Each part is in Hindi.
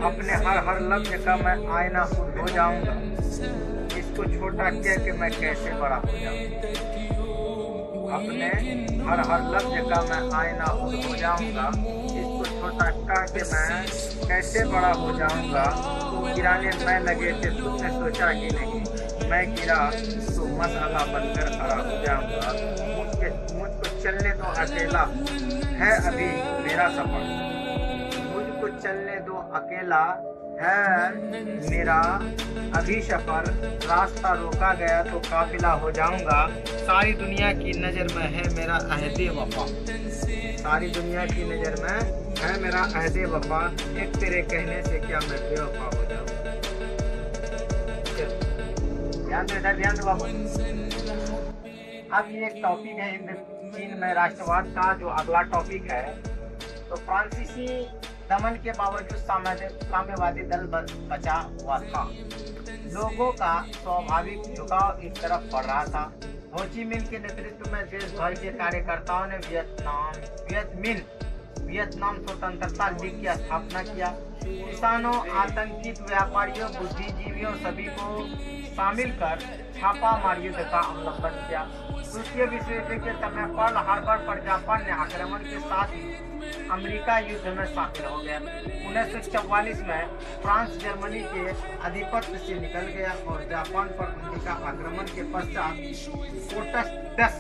अपने हर हर लफ्ज का मैं आईना खुद हो जाऊंगा। इसको छोटा कह के मैं कैसे बड़ा हो जाऊंगा। अपने हर हर लफ्ज का मैं आईना खुद हो जाऊंगा। इसको छोटा कह के मैं कैसे बड़ा हो जाऊंगा। तुम गिराने मैं लगे थे, तुमने सोचा ही नहीं। मैं गिरा तो मसाला बनकर खड़ा हो जाऊंगा। मुझको चलने दो अकेला, है अभी मेरा सफर। मुझको चलने दो अकेला, है मेरा अभी सफर। रास्ता रोका गया तो काफिला हो जाऊंगा। सारी दुनिया की नजर में है मेरा अहदे वफा। सारी दुनिया की नजर में है मेरा अहदे वफा। एक तेरे कहने से क्या मैं बेवफा हो जाऊंगा। ध्यान दो इधर, ध्यान दो बाबू। अब ये एक टॉपिक है हिंद चीन में राष्ट्रवाद का, जो अगला टॉपिक है। तो फ्रांसीसी दमन के बावजूद साम्यवादी दल बचा हुआ था। लोगों का स्वाभाविक झुकाव इस तरफ बढ़ रहा था। हो ची मिन्ह के नेतृत्व में देश भर के कार्यकर्ताओं ने वियतनाम स्वतंत्रता लीग की स्थापना किया। किसानों, आतंकित व्यापारियों, बुद्धिजीवियों सभी को शामिल कर छापामार युद्ध का अवलंबन किया। द्वितीय विश्व युद्ध के समय पर्ल हार्बर पर जापान ने आक्रमण के साथ अमेरिका युद्ध में शामिल हो गया। 1944 में फ्रांस जर्मनी के आधिपत्य से निकल गया और जापान पर अमेरिका आक्रमण के पश्चात कोटस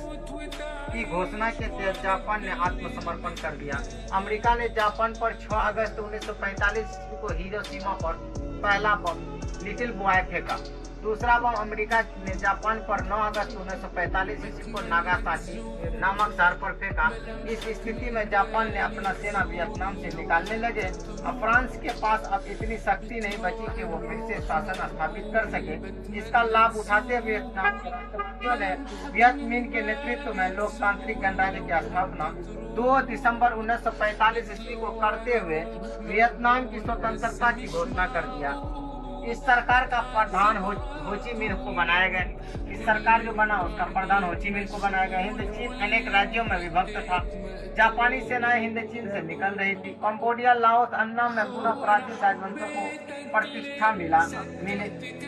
की घोषणा के तहत जापान ने आत्मसमर्पण कर दिया। अमेरिका ने जापान पर 6 अगस्त 1945 को हिरोशिमा पर पहला बम लिटिल बॉय फेंका। दूसरा बम अमेरिका ने जापान पर 9 अगस्त 1945 ईस्वी को नागासाकी नामक शहर पर फेंका। इस स्थिति में जापान ने अपना सेना वियतनाम से निकालने लगे। अब फ्रांस के पास अब इतनी शक्ति नहीं बची कि वो फिर से शासन स्थापित कर सके। इसका लाभ उठाते हुए वियतनाम के राष्ट्रवादियों ने वियत मिन्ह के नेतृत्व में लोकतांत्रिक गणराज्य की स्थापना 2 दिसंबर 1945 ईस्वी को करते हुए वियतनाम की स्वतंत्रता की घोषणा कर दिया। इस सरकार का प्रधान हो ची मिन्ह को बनाया गया। इस सरकार जो बना उसका प्रधान हो ची मिन्ह को बनाया गया। हिंद चीन अनेक राज्यों में विभक्त था। जापानी सेनाएं हिंद चीन से निकल रही थी। कंबोडिया, लाओस, अन्नाम में पुनः प्राचीन राजवंशों को प्रतिष्ठा मिले।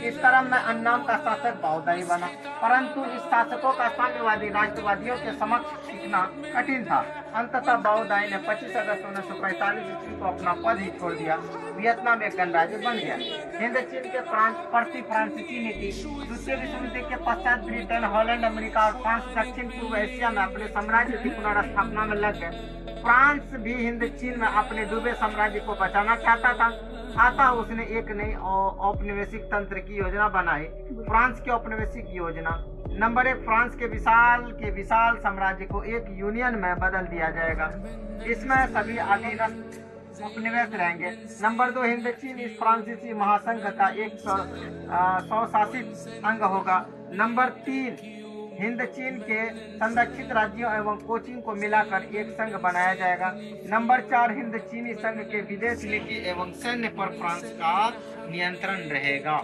इस क्रम में अन्नाम का शासक बाओदाई बना, परंतु इस शासकों का साम्यवादी राष्ट्रवादियों के समक्ष टिकना कठिन था। अंततः बाओदाई ने 25 अगस्त 1945 ईस्वी को अपना पद ही छोड़ दिया। वियतनाम एक गणराज्य बन गया। हिंद चीन के प्रति फ्रांसीसी नीति। द्वितीय विश्व युद्ध के पश्चात ब्रिटेन, हॉलैंड, अमेरिका और फ्रांस दक्षिण पूर्व एशिया में अपने साम्राज्य की पुनर्स्थापना में लग गए। फ्रांस भी हिंद चीन में अपने डूबे साम्राज्य को बचाना चाहता था। अतः उसने एक नई औपनिवेशिक तंत्र की योजना बनाई, फ्रांस की औपनिवेशिक योजना। नंबर 1, फ्रांस के विशाल साम्राज्य को एक यूनियन में बदल दिया जाएगा। इसमें सभी अधीनस्थ उपनिवेश रहेंगे। नंबर 2, हिंद चीन इस फ्रांसीसी महासंघ का एक स्वशासित अंग होगा। नंबर 3, हिंद चीन के संरक्षित राज्यों एवं कोचिंग को मिलाकर एक संघ बनाया जाएगा। नंबर 4, हिंद चीनी संघ के विदेश नीति एवं सैन्य पर फ्रांस का नियंत्रण रहेगा।